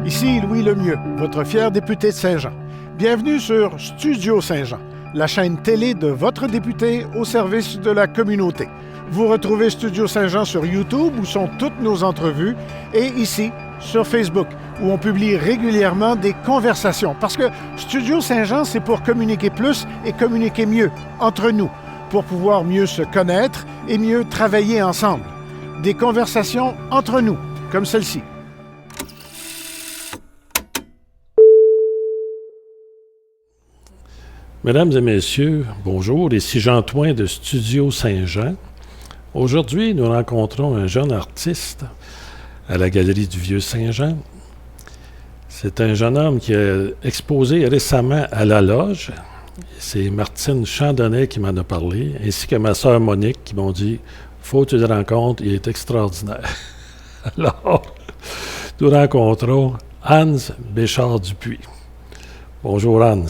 Ici Louis Lemieux, votre fier député de Saint-Jean. Bienvenue sur Studio Saint-Jean, la chaîne télé de votre député au service de la communauté. Vous retrouvez Studio Saint-Jean sur YouTube où sont toutes nos entrevues et ici sur Facebook où on publie régulièrement des conversations. Parce que Studio Saint-Jean, c'est pour communiquer plus et communiquer mieux entre nous, pour pouvoir mieux se connaître et mieux travailler ensemble. Des conversations entre nous, comme celle-ci. Mesdames et messieurs, bonjour, ici Jean Thoin de Studio Saint-Jean. Aujourd'hui, nous rencontrons un jeune artiste à la Galerie du Vieux-Saint-Jean. C'est un jeune homme qui a exposé récemment à la Loge. C'est Martine Chandonnet qui m'en a parlé, ainsi que ma sœur Monique qui m'ont dit « Faut que tu le rencontres, il est extraordinaire. » Alors, nous rencontrons Hans Béchard-Dupuis. Bonjour Hans.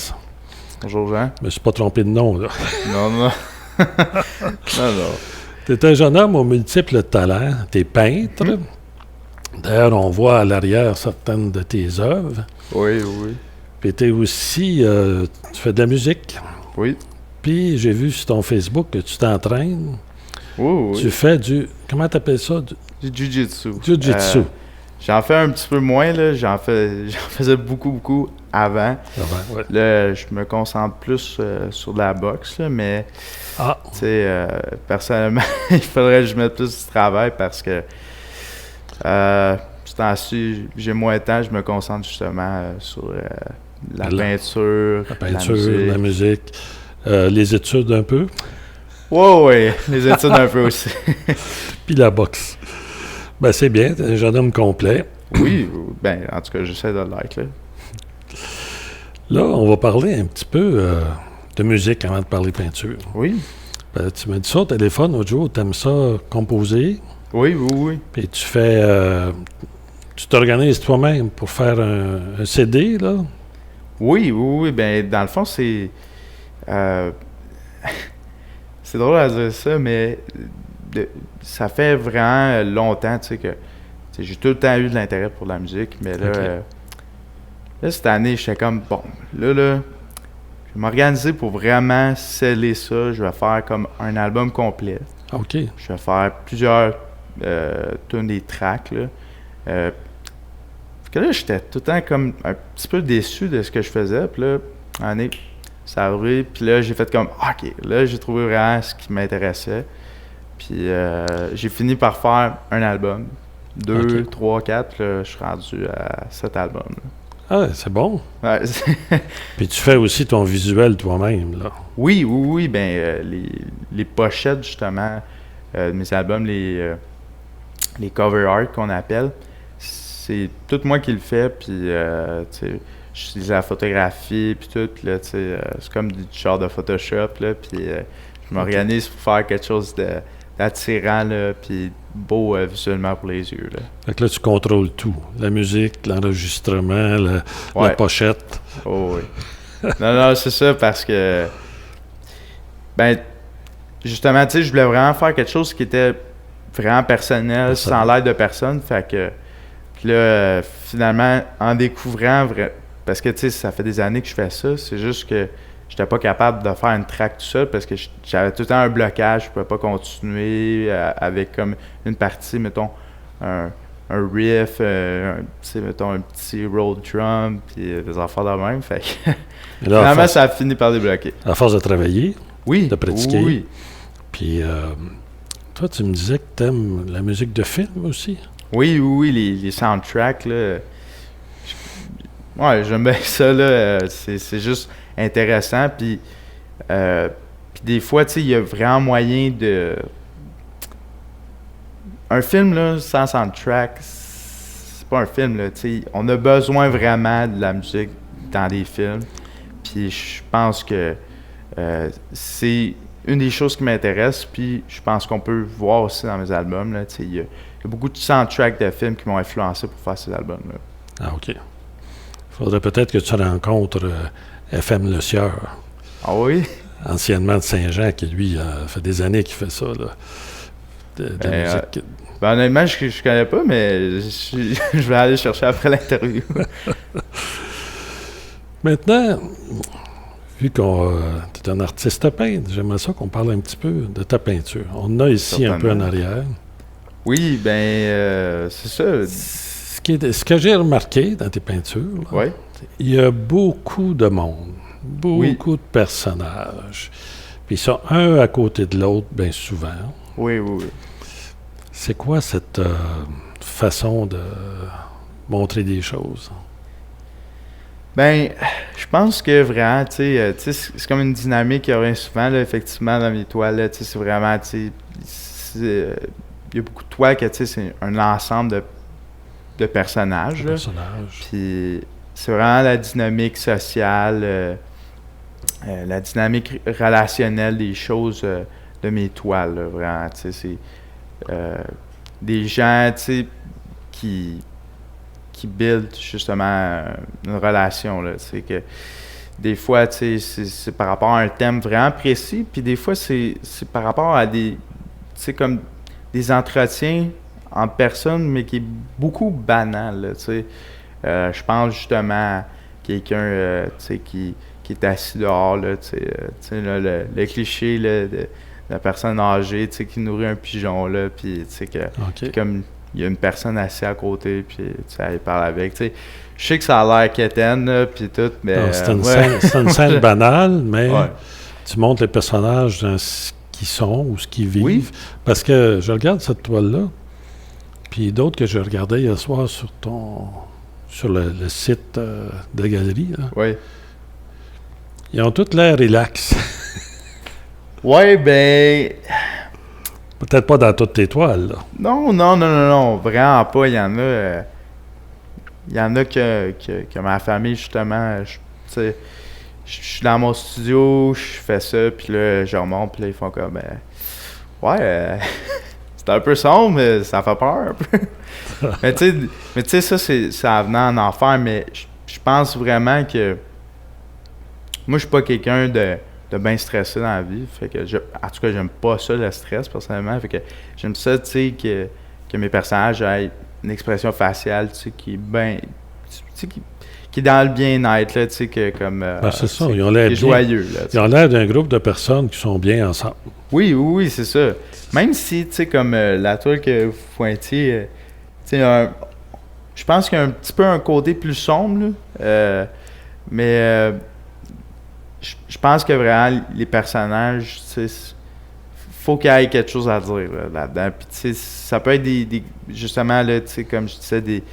Bonjour Jean. Je me suis pas trompé de nom, là. Non. Non. Tu es un jeune homme aux multiples talents. Tu es peintre. D'ailleurs, on voit à l'arrière certaines de tes œuvres. Oui. Puis tu es aussi... tu fais de la musique. Oui. Puis j'ai vu sur ton Facebook que tu t'entraînes. Oui. Tu fais du... Comment tu appelles ça? Du jiu-jitsu. Jiu-jitsu. J'en fais un petit peu moins, là. J'en faisais beaucoup avant. Ouais. Là, je me concentre plus sur de la boxe, là, mais tu sais, personnellement, il faudrait que je mette plus de travail parce que ce temps-ci, j'ai moins de temps, je me concentre justement sur la peinture, la musique, les études un peu. Oui, les études un peu aussi. Puis la boxe. Ben c'est bien, t'es un jeune homme complet. Oui, ben en tout cas, j'essaie de l'être, là. Là, on va parler un petit peu de musique avant de parler peinture. Oui. Ben, tu m'as dit ça au téléphone l'autre jour, tu aimes ça composer. Oui. Puis tu fais... tu t'organises toi-même pour faire un CD, là? Oui. Ben dans le fond, c'est... c'est drôle à dire ça, mais ça fait vraiment longtemps, tu sais, que j'ai tout le temps eu de l'intérêt pour la musique, mais là... Okay. Là, cette année, j'étais comme, bon, là, je vais m'organiser pour vraiment sceller ça. Je vais faire comme un album complet. OK. Je vais faire plusieurs tunes des tracks, là. Parce que là, j'étais tout le temps comme un petit peu déçu de ce que je faisais. Puis là, une année, ça a arrivé. Puis là, j'ai fait comme, OK, là, j'ai trouvé vraiment ce qui m'intéressait. Puis j'ai fini par faire un album. 2, 3, 4, puis là, je suis rendu à cet album, là. Ah, c'est bon. Ouais. Puis tu fais aussi ton visuel toi-même, là. Oui. Ben, les pochettes, justement, de mes albums, les cover art qu'on appelle, c'est tout moi qui le fais. Puis, tu sais, j'utilise la photographie, puis tout. Là, tu sais, c'est comme du genre de Photoshop, là. Puis, je m'organise pour faire quelque chose d'attirant, là, puis beau visuellement pour les yeux, là. Fait que là, tu contrôles tout. La musique, l'enregistrement, la pochette. Oh oui. Non, c'est ça, parce que... Ben, justement, tu sais, je voulais vraiment faire quelque chose qui était vraiment personnel, sans l'aide de personne. Fait que... Puis là, finalement, en découvrant... Parce que, tu sais, ça fait des années que je fais ça. C'est juste que j'étais pas capable de faire une track tout seul parce que j'avais tout le temps un blocage. Je pouvais pas continuer avec comme une partie, mettons, un riff, tu sais, mettons, un petit road drum, puis des affaires de même. Fait que finalement, ça a fini par débloquer. À force de travailler, de pratiquer. Oui. Puis, toi, tu me disais que tu aimes la musique de film aussi. Oui, les soundtracks, là. Ouais, j'aime bien ça, là. C'est juste intéressant. Puis des fois, tu sais, il y a vraiment moyen de... Un film, là, sans soundtrack, c'est pas un film, là, tu sais. On a besoin vraiment de la musique dans des films. Puis je pense que c'est une des choses qui m'intéresse. Puis je pense qu'on peut voir aussi dans mes albums, là, tu sais. Il y a beaucoup de soundtracks de films qui m'ont influencé pour faire ces albums-là. Ah, OK. Faudrait peut-être que tu rencontres FM Le Sieur. Ah oui? Anciennement de Saint-Jean, qui lui, fait des années qu'il fait ça, là. De la musique. Ben, honnêtement, je connais pas, mais je vais aller chercher après l'interview. Maintenant, vu qu'on tu es un artiste peintre, j'aimerais ça qu'on parle un petit peu de ta peinture. On a ici un peu en arrière. Oui, ben c'est ça. Ce que j'ai remarqué dans tes peintures, là, Ouais. il y a beaucoup de monde, beaucoup de personnages. Puis ils sont un à côté de l'autre, bien souvent. Oui. C'est quoi cette façon de montrer des choses? Ben, je pense que vraiment, tu sais, c'est comme une dynamique qu'il y aurait souvent, là, effectivement, dans mes toiles, là, tu sais, c'est vraiment, tu sais, il y a beaucoup de toiles que, tu sais, c'est un ensemble de personnages, là. Puis c'est vraiment la dynamique sociale, la dynamique relationnelle des choses de mes toiles, là, vraiment, tu sais, c'est des gens, tu sais, qui build justement une relation, là, tu sais, que des fois, tu sais, c'est par rapport à un thème vraiment précis, puis des fois, c'est par rapport à des, tu sais, comme des entretiens en personne, mais qui est beaucoup banal, là, tu sais. Je pense justement à quelqu'un, tu sais, qui est assis dehors, là, tu sais, là, le cliché, là, de la personne âgée, tu sais, qui nourrit un pigeon, là, puis, tu sais, que comme il y a une personne assise à côté, puis, tu sais, elle parle avec, tu sais. Je sais que ça a l'air quétaine, là, puis tout, mais... C'est une scène banale, mais tu montres les personnages dans ce qu'ils sont ou ce qu'ils vivent. Oui. Parce que je regarde cette toile-là, puis d'autres que je regardais hier soir sur le site de la galerie, là. Oui. Ils ont tous l'air relax. Oui, ben... Peut-être pas dans toutes tes toiles, là. Non, vraiment pas. Il y en a... Il y en a que ma famille, justement, tu sais, je suis dans mon studio, je fais ça, puis là, je remonte, puis là, ils font comme... c'est un peu sombre, mais ça fait peur un peu. mais tu sais, ça venait en enfer, mais je pense vraiment que... Moi, je suis pas quelqu'un de bien stressé dans la vie, fait que en tout cas, j'aime pas ça, le stress, personnellement, fait que j'aime ça, tu sais, que mes personnages aient une expression faciale, tu sais, qui est bien... Tu sais, qui est dans le bien-être, là, tu sais, que comme... c'est ça, ils ont l'air joyeux, là. Ils ont l'air d'un groupe de personnes qui sont bien ensemble. Oui, c'est ça. Même si, tu sais, comme la toile que vous pointiez, tu sais, je pense qu'il y a un petit peu un côté plus sombre, là, mais je pense que vraiment, les personnages, tu sais, faut qu'il y ait quelque chose à dire là-dedans. Puis, tu sais, ça peut être justement, là, tu sais, comme je disais,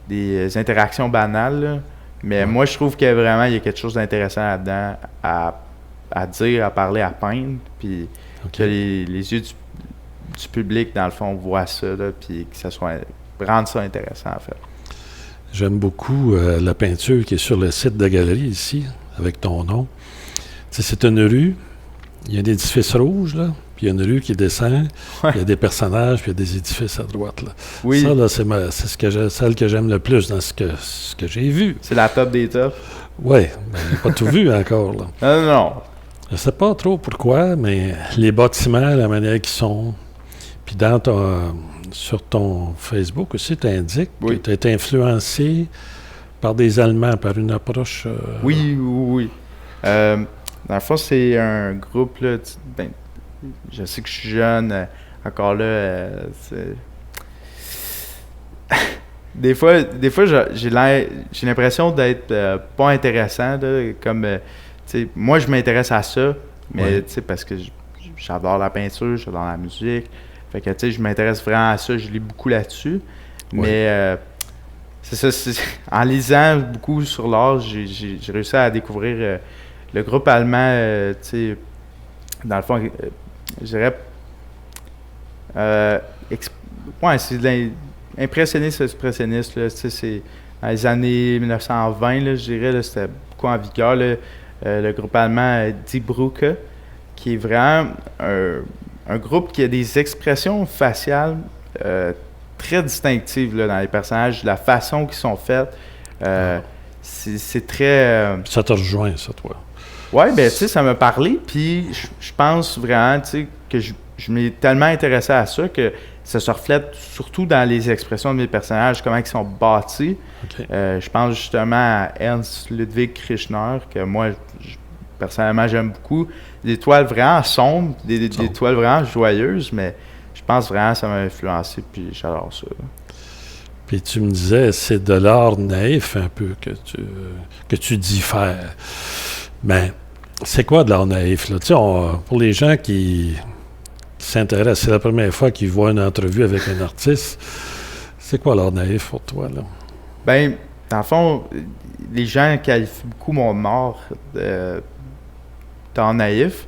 des interactions banales, là. Mais moi, je trouve que vraiment, il y a quelque chose d'intéressant là-dedans à dire, à parler, à peindre. Puis que les yeux du public, dans le fond, voient ça, là, puis que ça rende ça intéressant, en fait. J'aime beaucoup la peinture qui est sur le site de la galerie ici, avec ton nom. Tu sais, c'est une rue, il y a un édifice rouge, là, puis il y a une rue qui descend, il y a des personnages, puis il y a des édifices à droite, là. Oui. Ça, là, c'est celle que j'aime le plus dans ce que j'ai vu. C'est la top des tops. Oui, mais j'ai pas tout vu encore, là. Non. Je sais pas trop pourquoi, mais les bâtiments, la manière qu'ils sont, puis sur ton Facebook aussi, tu indiques que tu as été influencé par des Allemands, par une approche... Oui. Dans le fond, c'est un groupe, là, je sais que je suis jeune, encore là, des fois j'ai l'impression d'être pas intéressant, là, comme, tu sais, moi je m'intéresse à ça, mais tu sais, parce que j'adore la peinture, j'adore la musique, fait que, tu sais, je m'intéresse vraiment à ça, je lis beaucoup là-dessus, mais c'est ça, en lisant beaucoup sur l'art, j'ai réussi à découvrir le groupe allemand, tu sais, dans le fond, je dirais, c'est de l'impressionniste, expressionniste, là, tu sais, c'est dans les années 1920, là, je dirais, là, c'était beaucoup en vigueur, là, le groupe allemand Die Brücke, qui est vraiment un groupe qui a des expressions faciales très distinctives, là, dans les personnages, la façon qu'ils sont faites, c'est très... Ça te rejoint, ça, toi? Oui, ben tu sais, ça m'a parlé, puis je pense vraiment, tu sais, que je m'ai tellement intéressé à ça que ça se reflète surtout dans les expressions de mes personnages, comment ils sont bâtis. OK. Je pense justement à Ernst Ludwig Kirchner, que moi, personnellement, j'aime beaucoup. Des toiles vraiment sombres, des toiles vraiment joyeuses, mais je pense vraiment que ça m'a influencé, puis j'adore ça. Puis tu me disais, c'est de l'art naïf un peu que tu dis faire. Mais c'est quoi de l'art naïf, là? Tu sais, pour les gens qui s'intéressent, c'est la première fois qu'ils voient une entrevue avec un artiste, c'est quoi l'art naïf pour toi, là? Ben, dans le fond, les gens qualifient beaucoup mon art d'art naïf.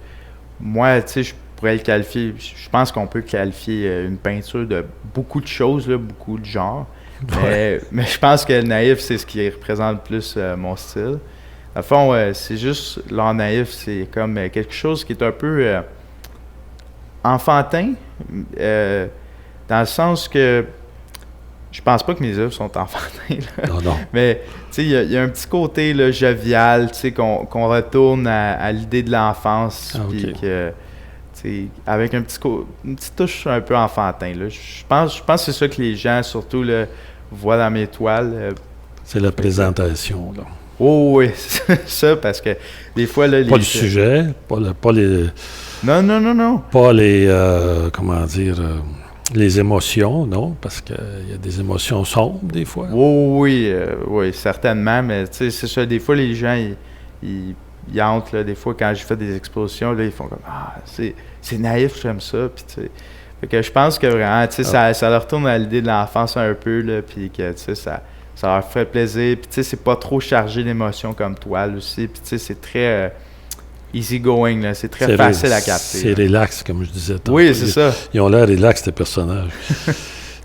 Moi, tu sais, je pourrais le qualifier, je pense qu'on peut qualifier une peinture de beaucoup de choses, là, beaucoup de genres. Mais je pense que le naïf, c'est ce qui représente plus mon style. Dans le fond, c'est juste, l'art naïf, c'est comme quelque chose qui est un peu enfantin, dans le sens que je pense pas que mes œuvres sont enfantines. Non. Mais tu sais, il y a un petit côté là, jovial, tu sais, qu'on retourne à l'idée de l'enfance, puis que, tu sais, avec une petite touche un peu enfantin. Là. Je pense que c'est ça que les gens, surtout, là, voient dans mes toiles. C'est la présentation, là. Oh oui, c'est ça, parce que des fois... Là, pas le sujet, pas les... Non. Pas les... comment dire... les émotions, non? Parce qu'il y a des émotions sombres, des fois. Oui, certainement, mais tu sais, c'est ça, des fois, les gens, ils entrent, là, des fois, quand je fais des expositions, là, ils font comme « Ah, c'est naïf, j'aime ça », puis tu sais... Fait que je pense que vraiment, tu sais, ça leur retourne à l'idée de l'enfance un peu, là, puis que, tu sais, ça leur fait plaisir, puis tu sais, c'est pas trop chargé d'émotions comme toile aussi, puis tu sais, c'est très easy going, là, c'est très facile à capter. C'est relax, comme je disais tantôt. Oui, c'est ça. Ils ont l'air relax, tes personnages.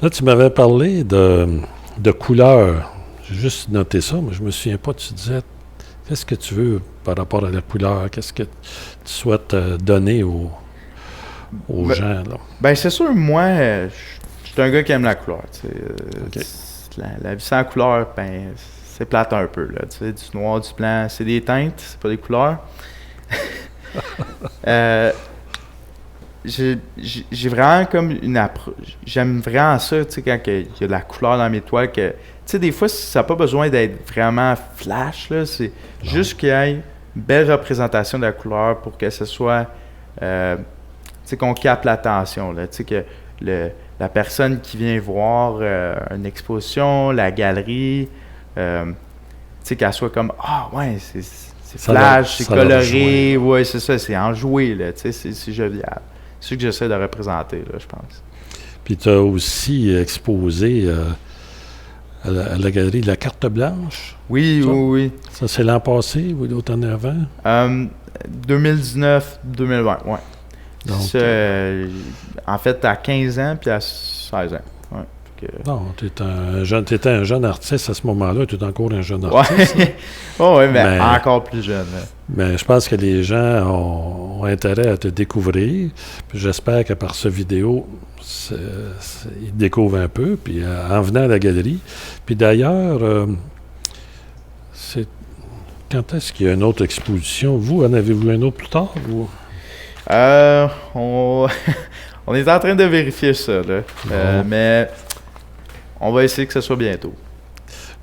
Là, tu m'avais parlé de couleurs. J'ai juste noté ça, mais je me souviens pas, tu disais, qu'est-ce que tu veux par rapport à la couleur? Qu'est-ce que tu souhaites donner aux gens, là? Ben, c'est sûr, moi, je suis un gars qui aime la couleur, tu sais. La vie sans couleur, ben, c'est plate un peu, là, tu sais, du noir, du blanc, c'est des teintes, c'est pas des couleurs. J'ai vraiment comme une approche, j'aime vraiment ça, tu sais, quand il y a de la couleur dans mes toiles, que, tu sais, des fois, ça n'a pas besoin d'être vraiment flash, là, c'est juste qu'il y ait une belle représentation de la couleur pour que ce soit, tu sais, qu'on capte l'attention, là, tu sais, que la personne qui vient voir une exposition, la galerie, tu sais, qu'elle soit comme « Ah, ouais, c'est flash, c'est coloré, ouais, c'est ça, c'est enjoué, là, tu sais, c'est jovial. » C'est ce que j'essaie de représenter, là, je pense. Puis tu as aussi exposé à la galerie de la Carte Blanche. Oui. Ça, c'est l'an passé ou l'autre année avant? 2019-2020, oui. Donc, en fait, à 15 ans puis à 16 ans. Ouais. Non, tu étais un jeune artiste à ce moment-là, tu es encore un jeune artiste. Oui, mais encore plus jeune. Mais je pense que les gens ont intérêt à te découvrir. Puis j'espère que par ce vidéo, ils découvrent un peu, puis en venant à la galerie. Puis d'ailleurs, quand est-ce qu'il y a une autre exposition? Vous, en avez-vous une autre plus tard? Ou? On est en train de vérifier ça, là. Mais on va essayer que ce soit bientôt.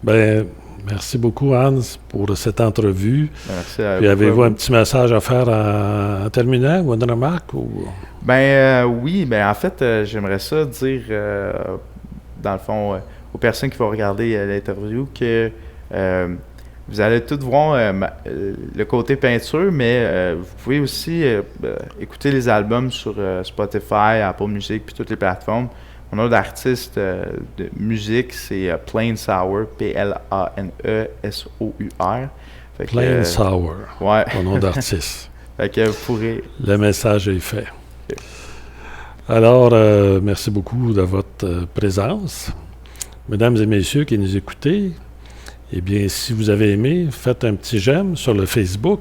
Ben, merci beaucoup, Hans, pour cette entrevue. Merci à vous. Puis avez-vous un petit message à faire en terminant ou une remarque? Ou... Oui, en fait, j'aimerais ça dire, dans le fond, aux personnes qui vont regarder l'interview que vous allez tout voir le côté peinture, mais vous pouvez aussi écouter les albums sur Spotify, Apple Music, puis toutes les plateformes. Mon nom d'artiste de musique, c'est Plain Sour, P-L-A-N-E-S-O-U-R. Plain Sour, ouais. Mon nom d'artiste. Fait que vous pourrez... Le message est fait. Okay. Alors, merci beaucoup de votre présence. Mesdames et messieurs qui nous écoutez, eh bien, si vous avez aimé, faites un petit j'aime sur le Facebook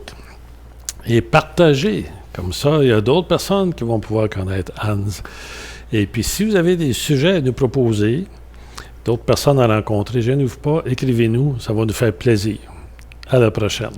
et partagez. Comme ça, il y a d'autres personnes qui vont pouvoir connaître Hans. Et puis, si vous avez des sujets à nous proposer, d'autres personnes à rencontrer, gênez-vous pas, écrivez-nous, ça va nous faire plaisir. À la prochaine.